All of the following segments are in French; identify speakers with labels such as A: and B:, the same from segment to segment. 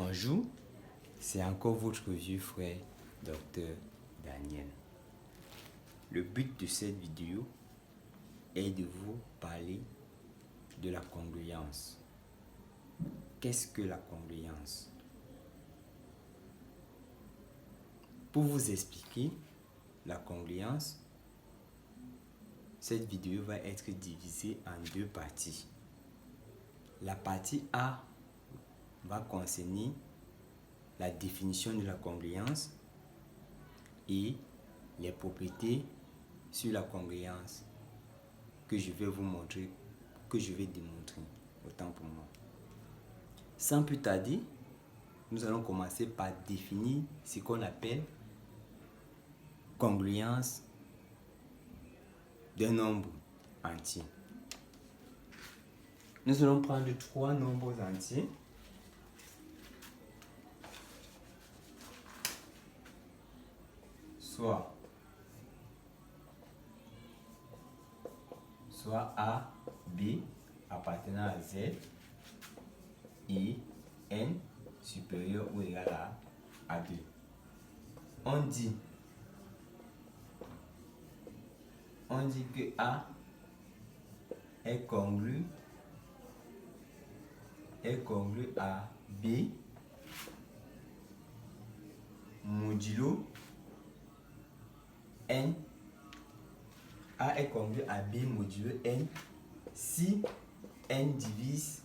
A: Bonjour, c'est encore votre vieux frère, Dr Daniel. Le but de cette vidéo est de vous parler de la congruence. Qu'est-ce que la congruence? Pour vous expliquer la congruence, cette vidéo va être divisée en deux parties. La partie A va concerner la définition de la congruence et les propriétés sur la congruence que je vais vous montrer, que je vais démontrer, autant pour moi. Sans plus tarder, nous allons commencer par définir ce qu'on appelle congruence d'un nombre entier. Nous allons prendre trois nombres entiers. Soit A, B appartenant à Z et N supérieur ou égal à 2. On dit que A est congru à B modulo N. A est congru à B modulo N si N divise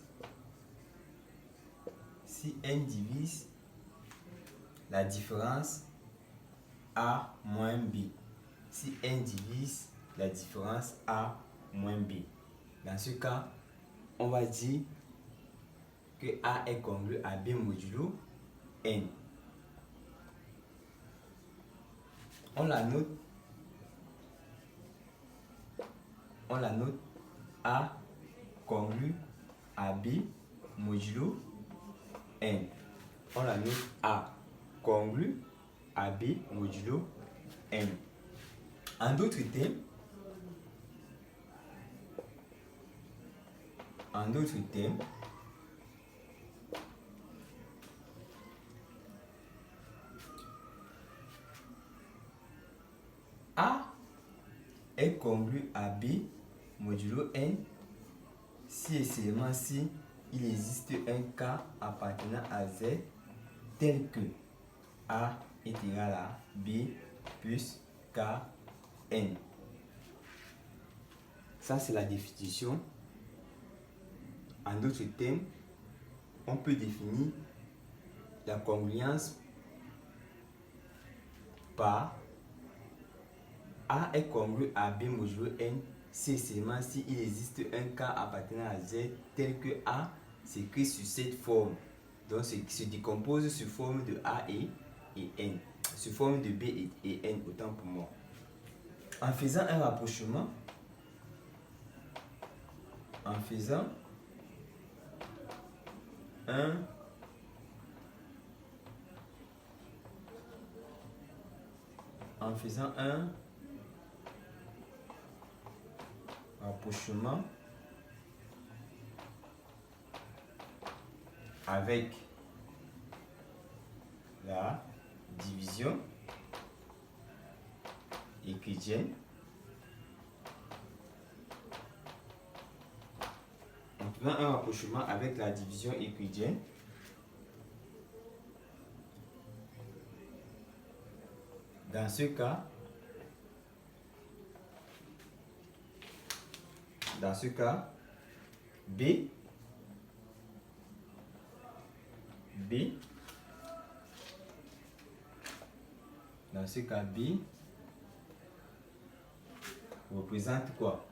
A: la différence A moins B. Si N divise la différence A moins B. Dans ce cas, on va dire que A est congru à B modulo N. On la note A congru à B modulo N. On la note A congru à B modulo N. En d'autres termes, A est congru à B modulo N si et seulement si il existe un cas appartenant à Z tel que A est égal à B plus Kn. Ça, c'est la définition. En d'autres termes, on peut définir la congruence par A est congru à B modulo N si seulement si il existe un cas appartenant à Z tel que A s'écrit sur cette forme. Donc, ce qui se décompose sous forme de A et N. Sous forme de B et N, autant pour moi. En faisant un rapprochement, en faisant un rapprochement avec la division euclidienne, dans ce cas, B représente quoi?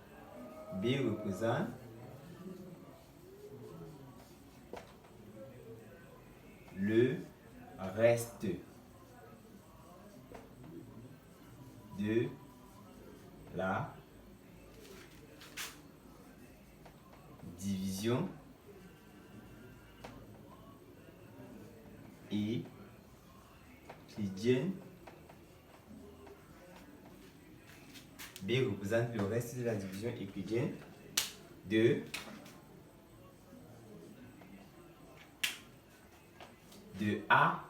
A: B représente le reste de la division euclidienne. B représente le reste de la division euclidienne de de A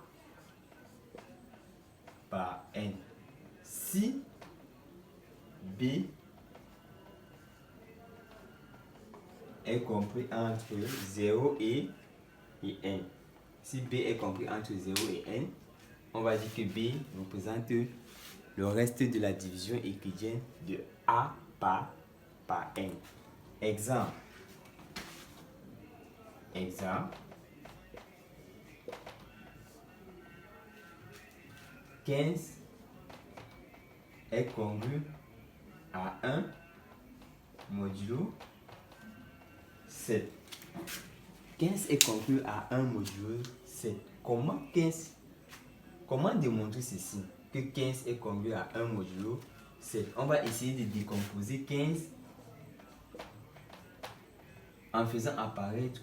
A: par N. Si B est compris entre 0 et N. Si B est compris entre 0 et N, on va dire que B représente le reste de la division euclidienne de A par N. Exemple. 15 est congru à 1 modulo 7. 15 est congru à 1 modulo 7. Comment démontrer ceci? Que 15 est congru à 1 modulo 7. On va essayer de décomposer 15 en faisant apparaître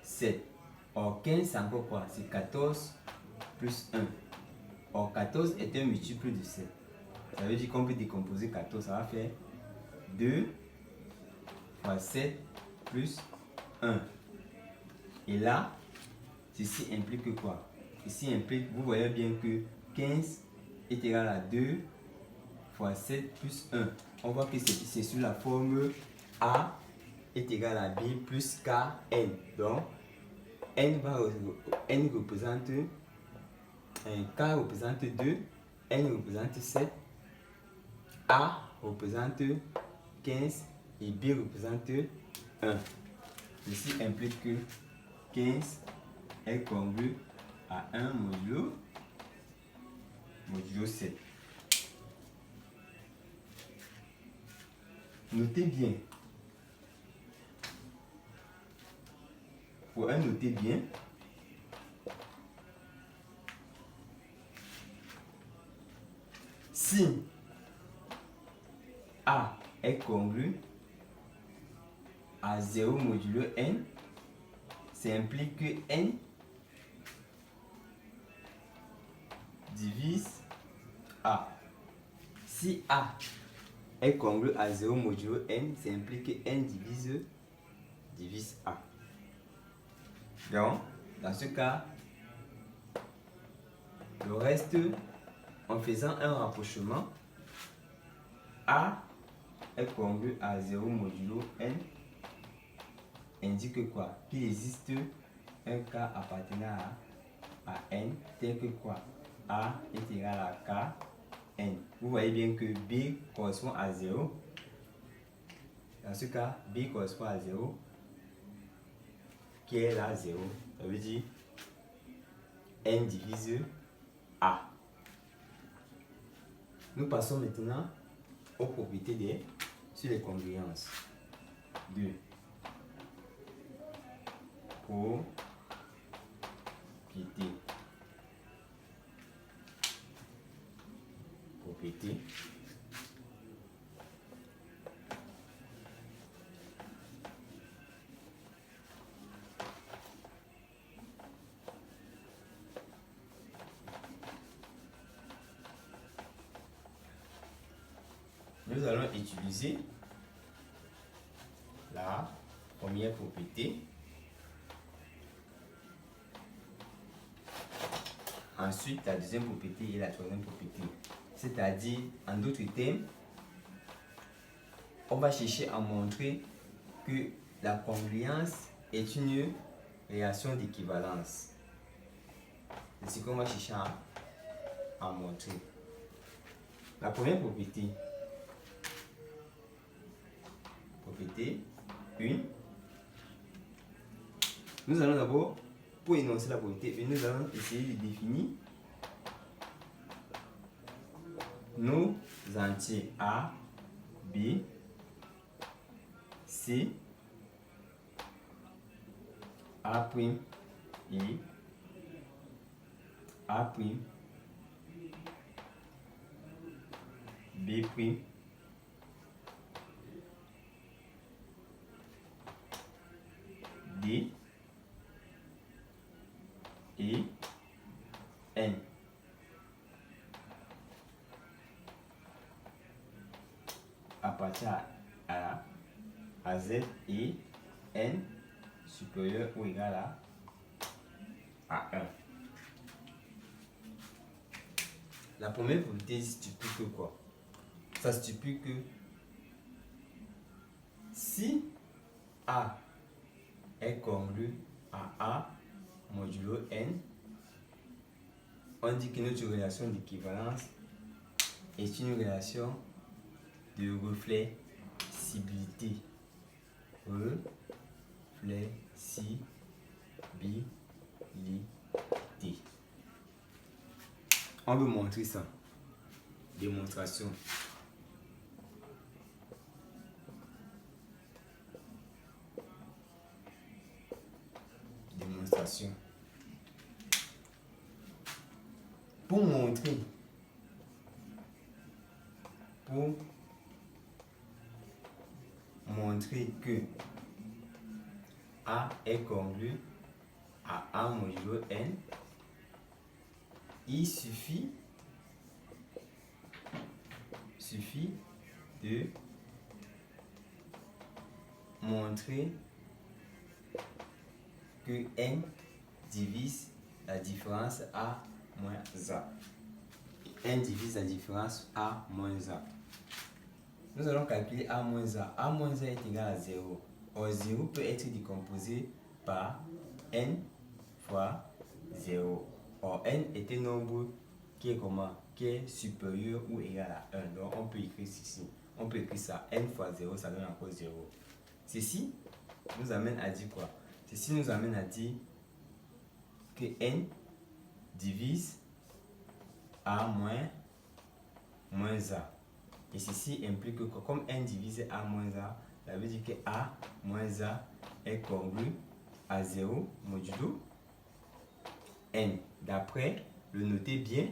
A: 7. Or 15 c'est encore quoi? C'est 14 plus 1. Or 14 est un multiple de 7. Ça veut dire qu'on peut décomposer 14. Ça va faire 2 fois 7 plus 1. Et là, ceci implique quoi? Ici implique, vous voyez bien que 15 est égal à 2 fois 7 plus 1. On voit que c'est sur la forme A est égal à B plus KN. Donc, N représente, K représente 2, N représente 7, A représente 15 et B représente 1. Ceci implique que 15 est congru à 1 modulo 7. Notez bien. Pour noter bien, si A est congru à 0 modulo N, ça implique que N divise A. Si A est congru à 0 modulo N, ça implique que N divise A. Donc, dans ce cas, le reste, en faisant un rapprochement, A est congru à 0 modulo N, indique quoi? Qu'il existe un cas appartenant à N, tel que quoi? A est égal à K, N. Vous voyez bien que B correspond à 0. Dans ce cas, B correspond à 0, qui est là 0. Ça veut dire N divise A. Nous passons maintenant aux propriétés sur les congruences. 2. Propriété. Nous allons utiliser la première propriété. Ensuite, la deuxième propriété et la troisième propriété. C'est-à-dire, en d'autres termes, on va chercher à montrer que la congruence est une relation d'équivalence. C'est ce qu'on va chercher à montrer. La première propriété. Propriété 1. Nous allons d'abord, pour énoncer la propriété 1, nous allons essayer de définir nos entiers A, B, C, A', I, A', B', D et N. Appartient à Z et N supérieur ou égal à 1. La première hypothèse stipule que quoi? Ça stipule que si A est congru à A modulo N, on dit que notre relation d'équivalence est une relation de reflexibilité. Reflexibilité. On veut montrer ça. Démonstration. Démonstration. Pour montrer que A est congru à A modulo N, il suffit de montrer que N divise la différence A moins A. N divise la différence A moins A. Nous allons calculer A moins A. A moins A est égal à 0. Or 0 peut être décomposé par N fois 0. Or N est un nombre qui est comment? Qui est supérieur ou égal à 1. Donc on peut écrire ceci. On peut écrire ça. N fois 0, ça donne encore 0. Ceci nous amène à dire quoi? Ceci nous amène à dire que N divise A moins A. Et ceci implique que comme N divise A moins A, ça veut dire que A moins A est congru à 0 modulo N. D'après le noter bien,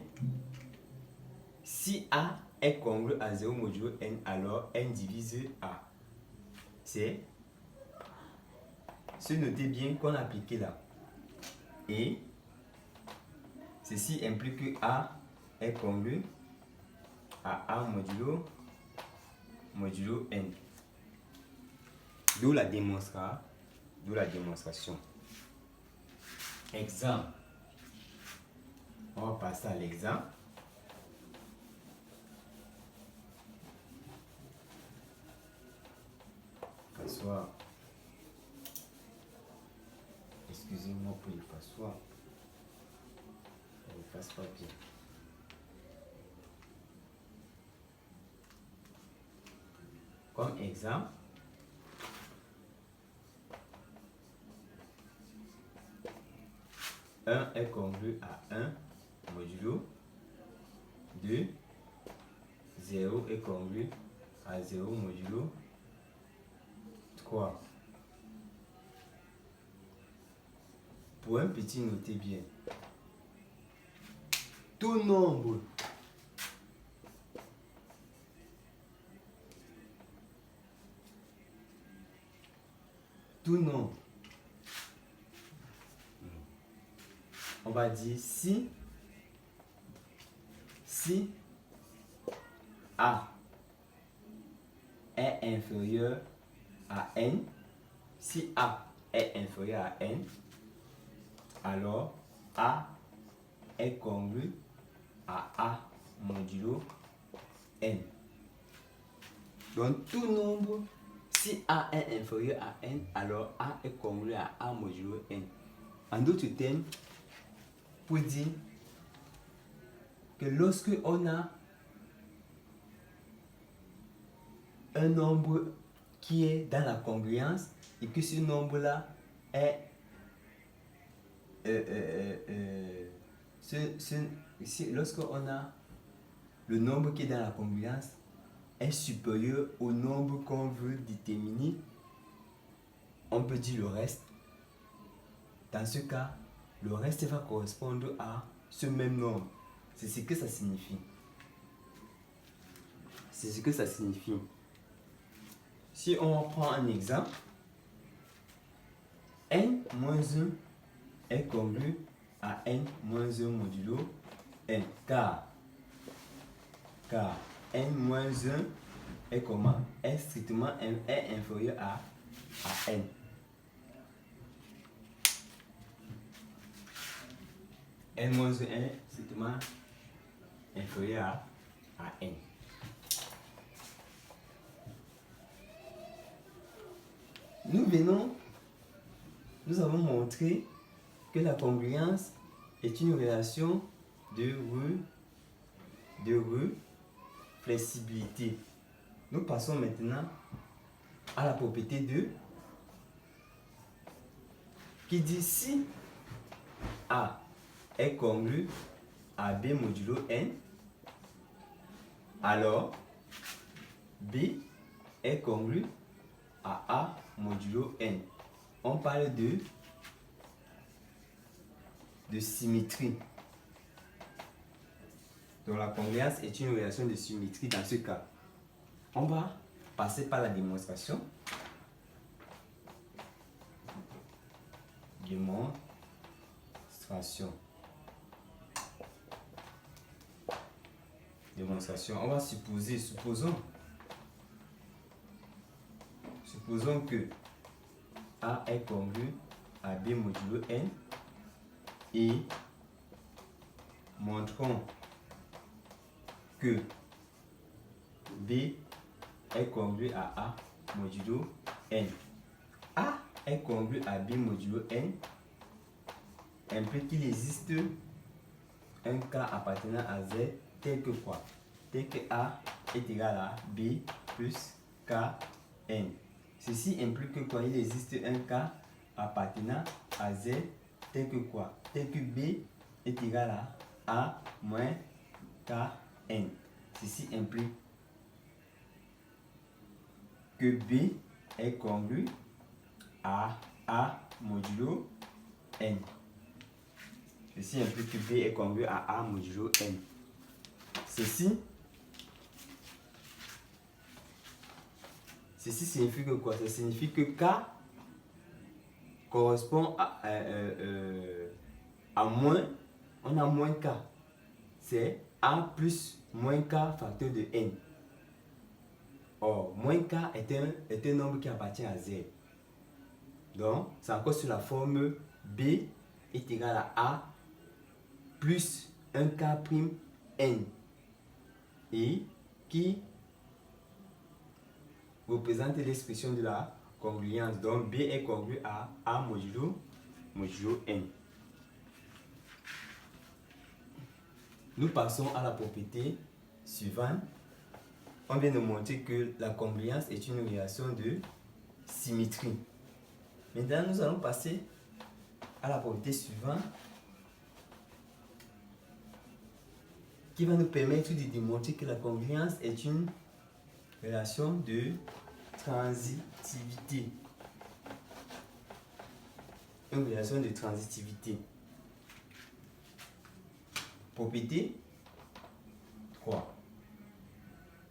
A: si A est congru à 0 modulo N, alors N divise A. C'est ce noter bien qu'on a appliqué là. Et ceci implique que A est congru à A modulo N. D'où la démonstration. Exemple. On va passer à l'exemple. Passoire. Excusez-moi pour les passoires. On ne passe pas bien. Comme exemple, un est congru à 1 modulo 2. 0 est congru à 0 modulo 3. Pour un petit noter bien, tout nombre on va dire si A est inférieur à N, si A est inférieur à N, alors A est congru à A modulo N. Donc tout nombre, si A est inférieur à N, alors A est congru à A modulo N. En d'autres termes, pour dire que lorsque on a un nombre qui est dans la congruence et que ce nombre-là est lorsque on a le nombre qui est dans la congruence est supérieur au nombre qu'on veut déterminer, on peut dire le reste. Dans ce cas, le reste va correspondre à ce même nombre. C'est ce que ça signifie. C'est ce que ça signifie. Si on prend un exemple, N moins 1 est congru à N moins 1 modulo N. Car N moins 1 est comment? Est strictement est inférieur à N. n moins 1 est strictement inférieur à n. Nous avons montré que la congruence est une relation de flexibilité. Nous passons maintenant à la propriété 2 qui dit si A est congru à B modulo n, alors B est congru à A modulo n. On parle de symétrie. Donc la congruence est une relation de symétrie dans ce cas. On va passer par la démonstration. Démonstration. On va supposons que A est congru à B modulo n et montrons que B est congru à A modulo n. A est congru à B modulo n implique qu'il existe un cas appartenant à Z tel que quoi? Tel que A est égal à B plus Kn. Ceci implique que quoi? Il existe un cas appartenant à Z tel que quoi? Tel que B est égal à A moins Kn. Ceci implique que B est congru à A modulo n. Ceci implique que B est congru à A modulo n. Ceci signifie que quoi? Ça signifie que K correspond à moins, on a moins K. C'est A plus moins K facteur de n. Or, moins K est un nombre qui appartient à Z. Donc, c'est encore sur la forme B est égal à A plus 1K prime n. Et qui représente l'expression de la congruence. Donc, B est congru à A modulo n. Nous passons à la propriété suivante. On vient de montrer que la congruence est une relation de symétrie. Maintenant, nous allons passer à la propriété suivante qui va nous permettre de démontrer que la congruence est une relation de transitivité. Une relation de transitivité. Propriété 3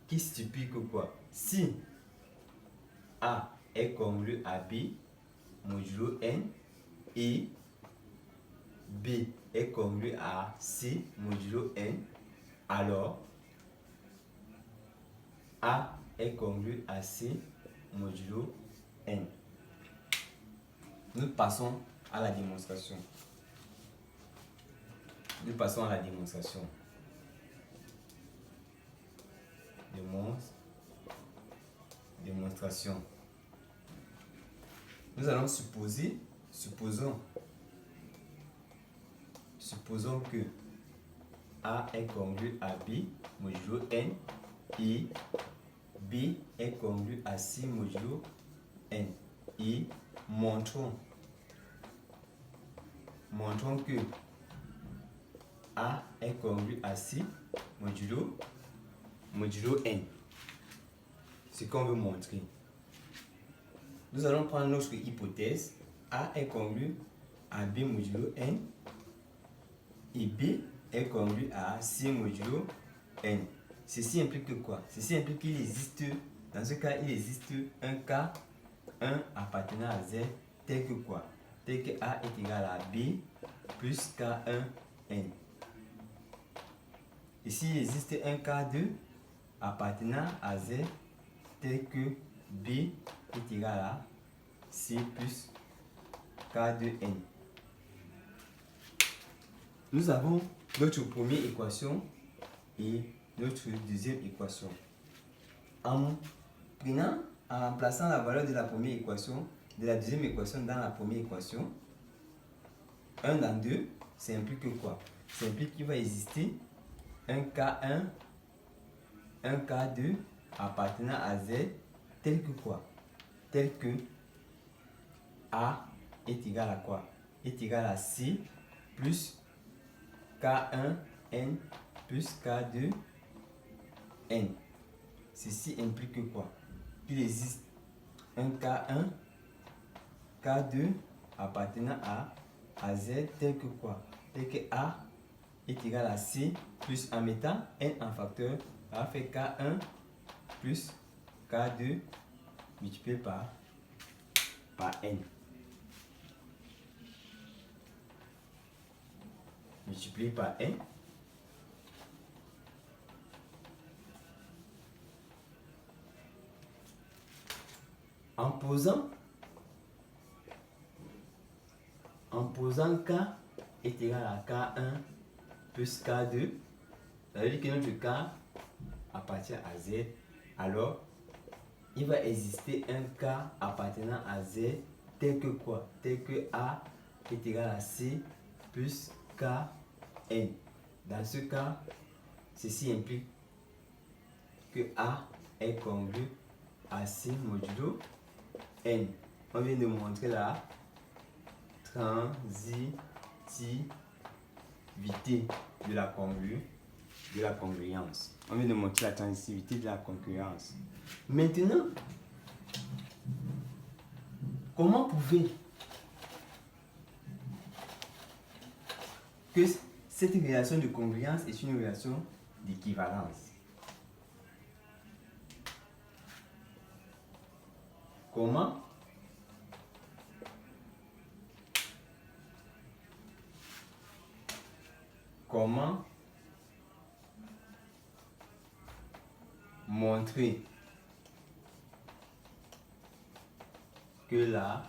A: qui stipule que quoi? Si A est congru à B modulo n et B est congru à C modulo n, alors A est congru à C modulo n. Nous passons à la démonstration. Démonstration. Nous allons supposons que A est congru à B modulo n et B est congru à C modulo n. Et montrons que A est congru à C modulo n. Ce qu'on veut montrer. Nous allons prendre notre hypothèse. A est congru à B modulo n et B est congru à C modulo n. Ceci implique que quoi? Ceci implique qu'il existe, dans ce cas, il existe un cas 1 appartenant à Z tel que quoi? Tel que A est égal à B plus K1 n. Ici, il existe un cas 2 appartenant à Z tel que B est égal à C plus K2n. nous avons notre première équation et notre deuxième équation. En remplaçant la valeur de la première équation, de la deuxième équation dans la première équation, 1 dans 2, ça implique quoi? Ça implique qu'il va exister un K1, un K2 appartenant à Z tel que quoi? Tel que A est égal à quoi? Est égal à C plus K1 N plus K2 N. Ceci implique quoi? Qu'il existe un K1, K2 appartenant à Z tel que quoi? Tel que A est égal à C plus en mettant N en facteur, ça va faire K1 plus K2 multiplié par N. Multiplié par N. En posant K est égal à K1 plus K2, ça veut dire que notre K appartient à Z, alors il va exister un K appartenant à Z tel que quoi? Tel que A est égal à C plus Kn. Dans ce cas, ceci implique que A est congru à C modulo N. On vient de montrer la transitivité de la congruence. On vient de montrer la transitivité de la congruence. Maintenant, comment prouver que cette relation de congruence est une relation d'équivalence? Comment montrer que la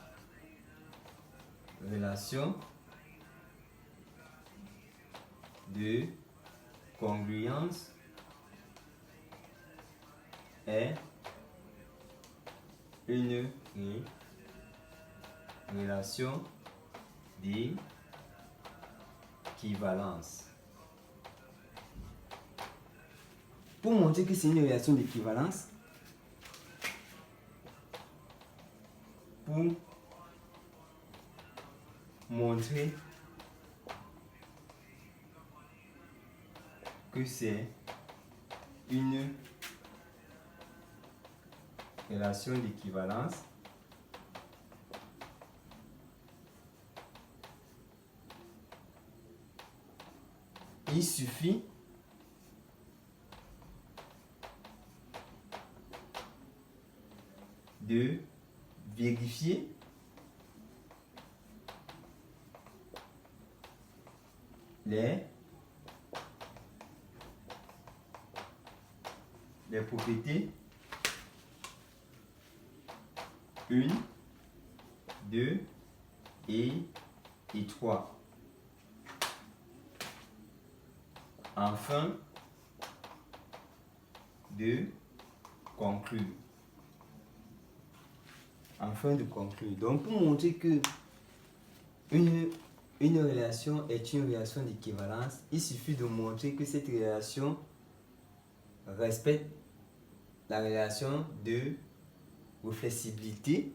A: relation de congruence est une relation d'équivalence? Pour montrer que c'est une relation d'équivalence, pour montrer que c'est une relation d'équivalence, il suffit de vérifier les propriétés 1, 2 et 3 afin de conclure. Donc, pour montrer que une relation est une relation d'équivalence, il suffit de montrer que cette relation respecte la relation de réflexibilité,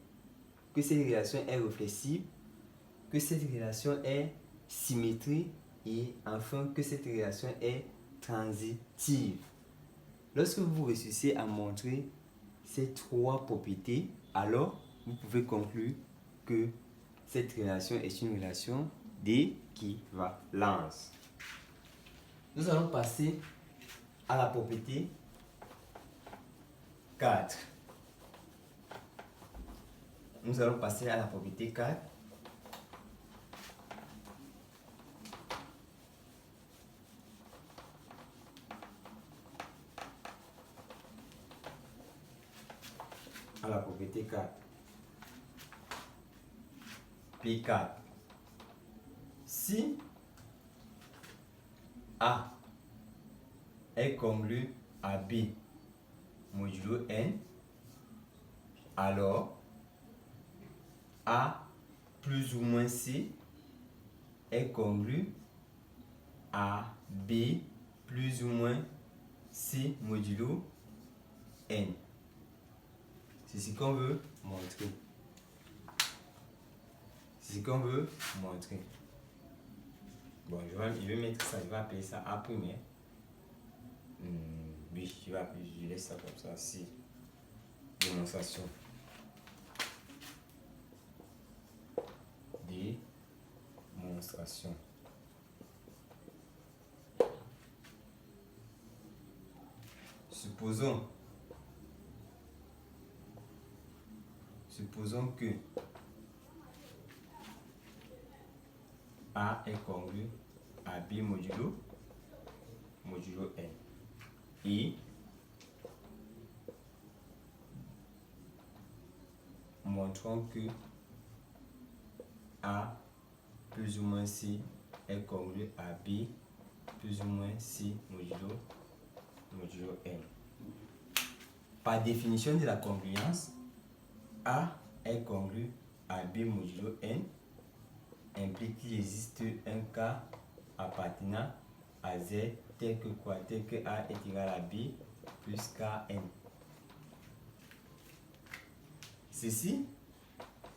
A: que cette relation est réflexible, que cette relation est symétrique et enfin que cette relation est transitive. Lorsque vous réussissez à montrer ces trois propriétés, alors vous pouvez conclure que cette relation est une relation d'équivalence. Nous allons passer à la propriété 4. Nous allons passer à la propriété 4. À la propriété 4. P4. Si A est congru à B modulo N, alors A plus ou moins C est congru à B plus ou moins C modulo N. C'est ce qu'on veut montrer. C'est ce qu'on veut montrer. Bon, je vais mettre ça, je vais appeler ça A première. Oui, je laisse ça comme ça. Si. Démonstration. Démonstration. Supposons que A est congru à B modulo N. Et montrons que A plus ou moins C est congru à B plus ou moins C modulo N. Par définition de la congruence, A est congru à B modulo N implique qu'il existe un cas appartenant à Z tel que quoi? Tel que A est égal à B plus Kn. Ceci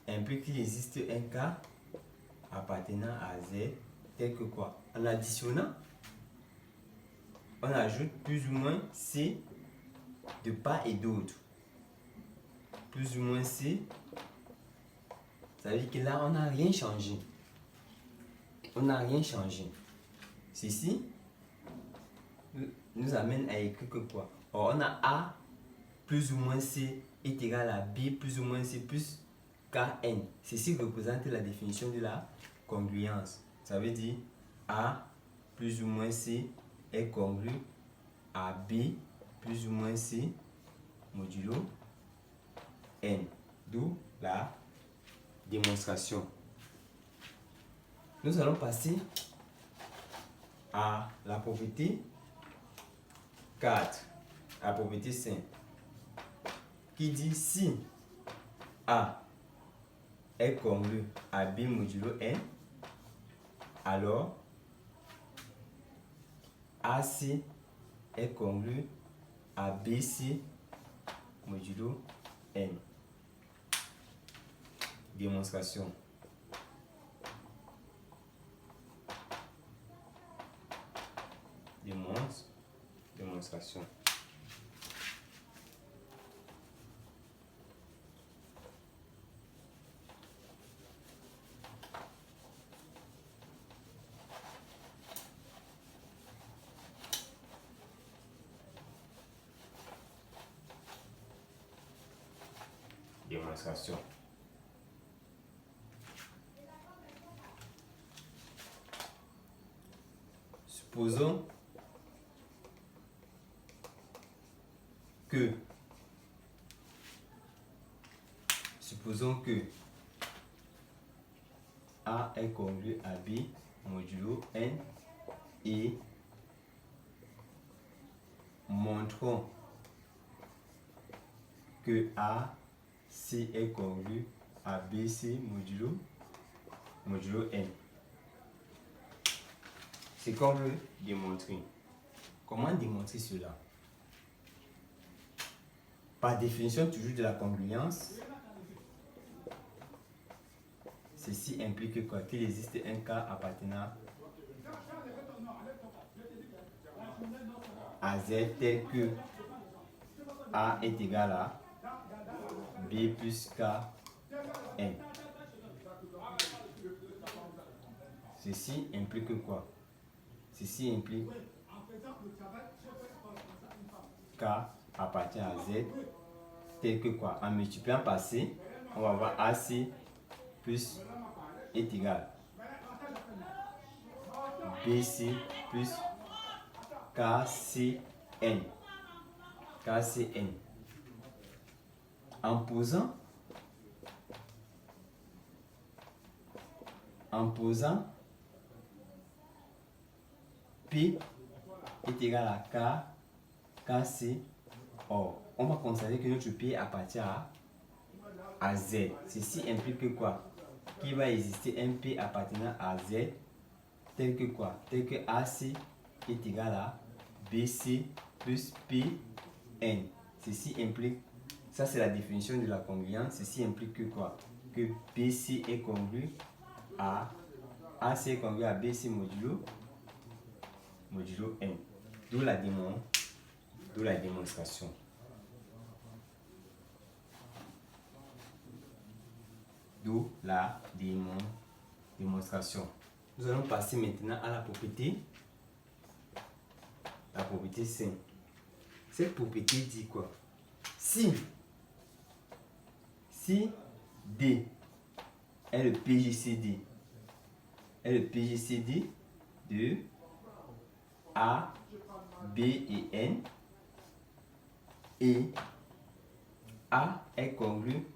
A: implique qu'il existe un cas appartenant à Z tel que quoi? En additionnant, on ajoute plus ou moins C de part et d'autre. Plus ou moins C, ça veut dire que là, on n'a rien changé. On n'a rien changé. Ceci nous amène à écrire que quoi? Or, on a A plus ou moins C est égal à B plus ou moins C plus Kn. Ceci représente la définition de la congruence. Ça veut dire A plus ou moins C est congru à B plus ou moins C modulo N. D'où la démonstration. Nous allons passer à la propriété 4, la propriété 5, qui dit si A est congru à B modulo N, alors AC est congru à BC modulo N. Démonstration. Démonstration. Démonstration. Supposons que A est congru à B modulo N et montrons que AC est congru à BC modulo N. C'est qu'on veut démontrer. Comment démontrer cela? Par définition toujours de la congruence, ceci implique quoi? Qu'il existe un cas appartenant à Z tel que A est égal à B plus Kn. Ceci implique quoi? Ceci implique K appartient à Z tel que quoi? En multipliant par C, on va avoir AC plus est égal BC plus KCN. En posant P est égal à K, KC. Or, on va constater que notre P appartient à Z. Ceci implique que quoi? Qu'il va exister un P appartenant à Z tel que quoi? Tel que AC est égal à BC plus PN. Ceci implique, ça c'est la définition de la congruence, ceci implique que quoi? Que BC est congru à AC est congru à BC modulo N. D'où la démonstration. D'où la démonstration. Nous allons passer maintenant à la propriété 5. Cette propriété dit quoi? Si D est le PGCD de A, B et N, et A est congru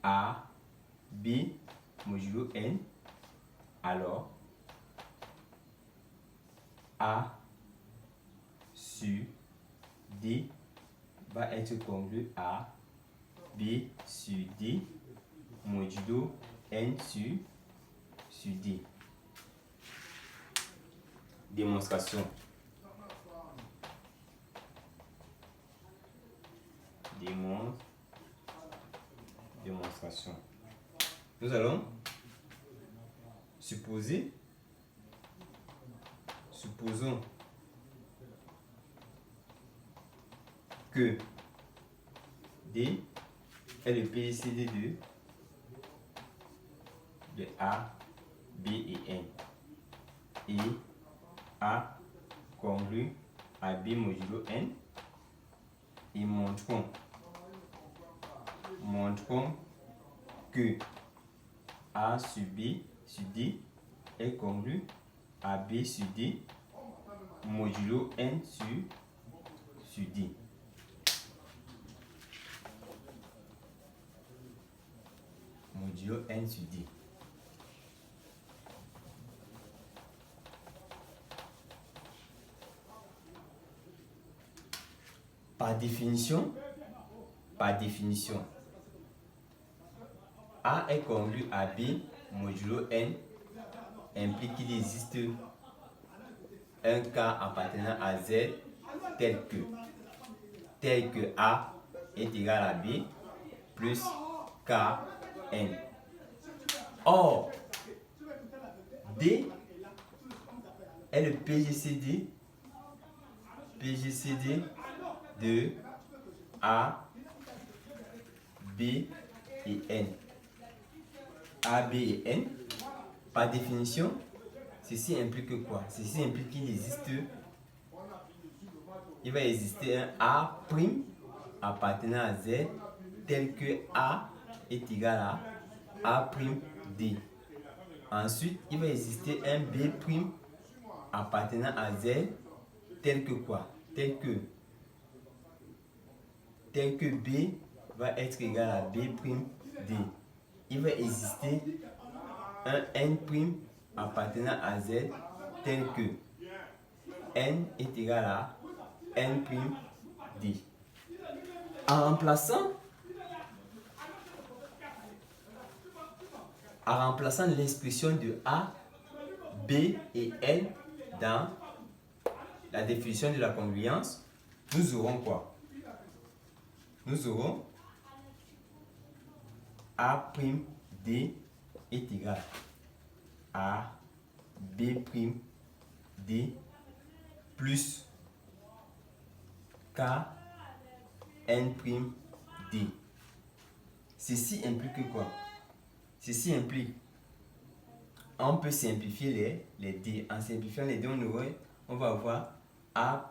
A: à B modulo N, alors A sur D va être congru à B sur D modulo N sur D. Démonstration. Démonstration. Nous allons supposons que D est le PGCD de A, B et N, et A congru à B modulo N, et montrons que A sur B sur D est congru à B sur D modulo N sur D. Modulo N sur D. Par définition, A est congru à B modulo N implique qu'il existe un cas appartenant à Z tel que A est égal à B plus KN. Or, D est le PGCD de A, B et N. A, B et N, par définition, ceci implique quoi? Ceci implique qu'il va exister un A' appartenant à Z tel que A est égal à A'D. Ensuite, il va exister un B' appartenant à Z tel que quoi? Tel que B va être égal à B'D. Il va exister un N' appartenant à Z tel que N est égal à N'D. En remplaçant l'expression de A, B et N dans la définition de la congruence, nous aurons quoi? Nous aurons A'D est égal à B'D plus KN'D. Ceci implique quoi? Ceci implique, on peut simplifier les D. En simplifiant les D, on va avoir A'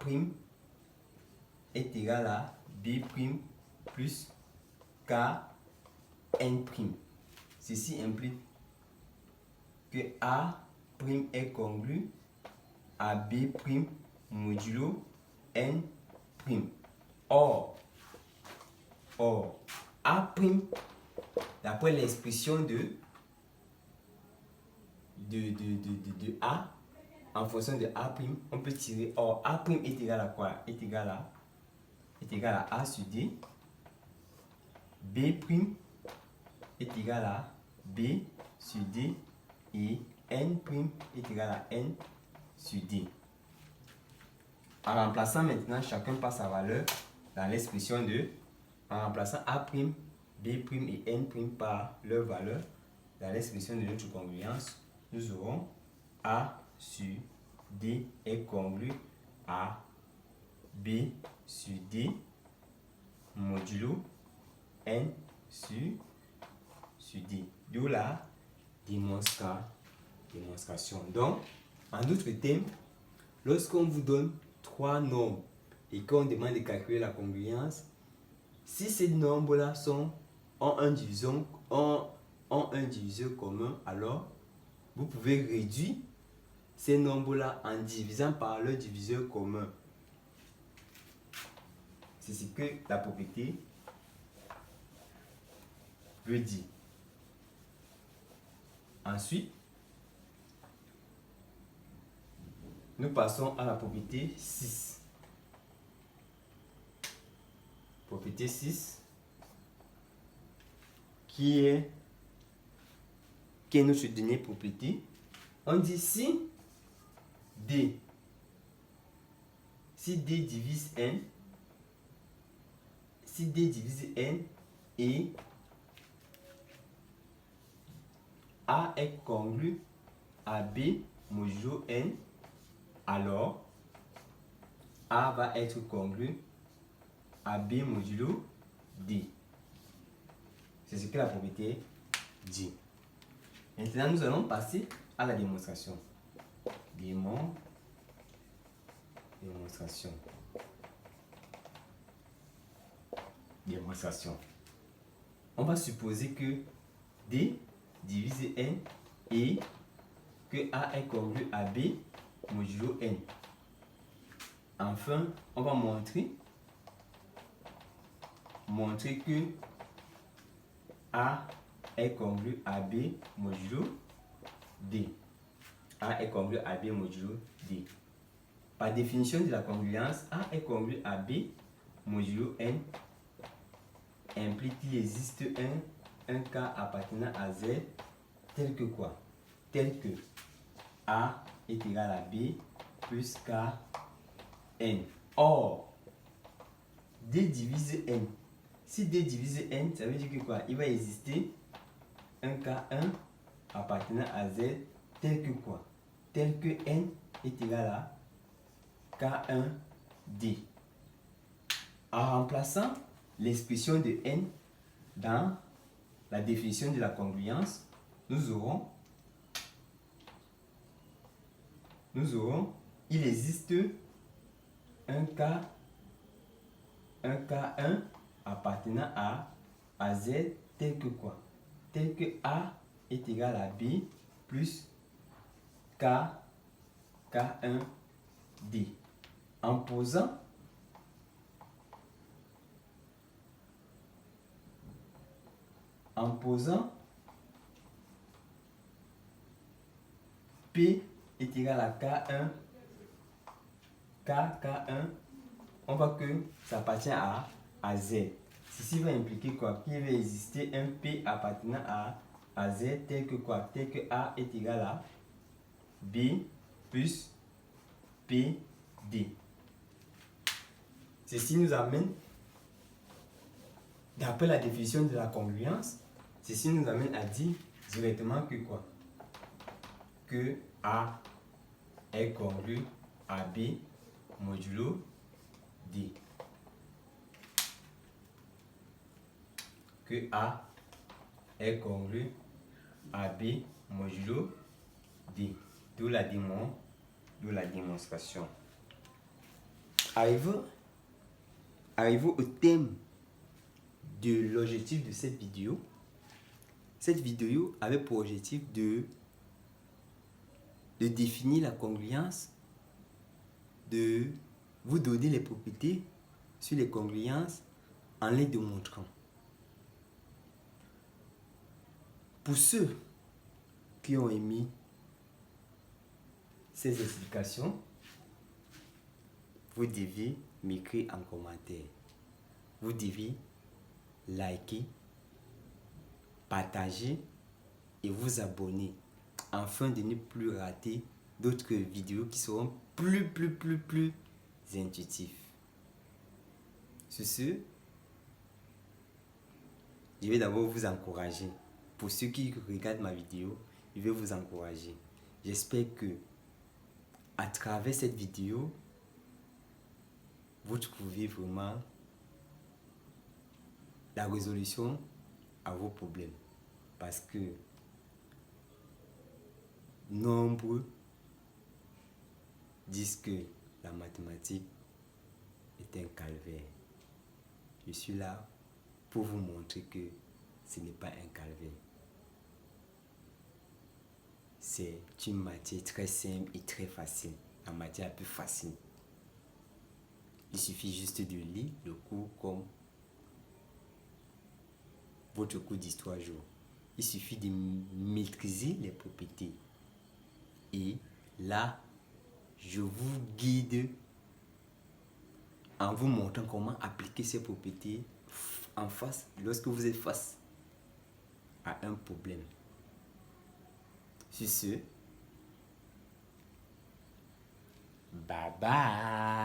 A: est égal à B' plus KN'. Ceci implique que A' est congru à B' modulo N'. Or, A', d'après l'expression de A, en fonction de A', on peut tirer. Or, A' est égal à quoi? Est égal à A sur D. B' est égal à B sur D. Et N' est égal à N sur D. En remplaçant maintenant chacun par sa valeur dans l'expression de... En remplaçant A', B' et N' par leur valeur dans l'expression de notre congruence, nous aurons A sur D est congru à B sur D modulo N sur D. D'où la démonstration. Donc, en d'autres termes, lorsqu'on vous donne 3 nombres et qu'on demande de calculer la congruence, si ces nombres-là ont un diviseur commun, alors vous pouvez réduire ces nombres-là en divisant par leur diviseur commun. C'est ce que la propriété veut dire. Ensuite, nous passons à la propriété 6. Propriété 6 qui est notre dernière propriété. On dit si D divise N, si D divise N et A est congru à B modulo N, alors A va être congru à B modulo D. C'est ce que la propriété dit. Maintenant, nous allons passer à la démonstration. Démonstration. On va supposer que D divise N et que A est congru à B modulo N. Enfin, on va montrer que A est congru à B modulo D. A est congru à B modulo D. Par définition de la congruence, A est congru à B modulo N implique qu'il existe un cas appartenant à Z tel que quoi? Tel que A est égal à B plus K N. Or, D divise N. Si D divise N, ça veut dire que quoi? Il va exister un K1 appartenant à Z tel que quoi? Tel que N est égal à K1D. En remplaçant l'expression de N dans la définition de la congruence, nous aurons il existe un K1 appartenant à Z tel que quoi? Tel que A est égal à B plus K1D. En posant P est égal à K1, on voit que ça appartient à Z. Ceci va impliquer quoi? Qu'il va exister un P appartenant à Z tel que quoi? Tel que A est égal à B plus PD. Ceci nous amène, d'après la définition de la congruence, ceci nous amène à dire directement que quoi? Que A est congru à B modulo D. Que A est congru à B modulo D. D'où la démonstration. Arrivons au thème de l'objectif de cette vidéo. Cette vidéo avait pour objectif de définir la congruence, de vous donner les propriétés sur les congruences en les démontrant. Pour ceux qui ont aimé ces explications, vous devez m'écrire en commentaire. Vous devez liker, partager et vous abonner afin de ne plus rater d'autres vidéos qui seront plus intuitives. Sur ce, je vais d'abord vous encourager. Pour ceux qui regardent ma vidéo, je vais vous encourager. J'espère que à travers cette vidéo, vous trouvez vraiment la résolution à vos problèmes. Parce que nombreux disent que la mathématique est un calvaire. Je suis là pour vous montrer que ce n'est pas un calvaire. C'est une matière très simple et très facile. La matière la plus facile. Il suffit juste de lire le cours comme votre cours d'histoire géo. Il suffit de maîtriser les propriétés. Et là, je vous guide en vous montrant comment appliquer ces propriétés en face, lorsque vous êtes face à un problème. Sur ce, bye bye.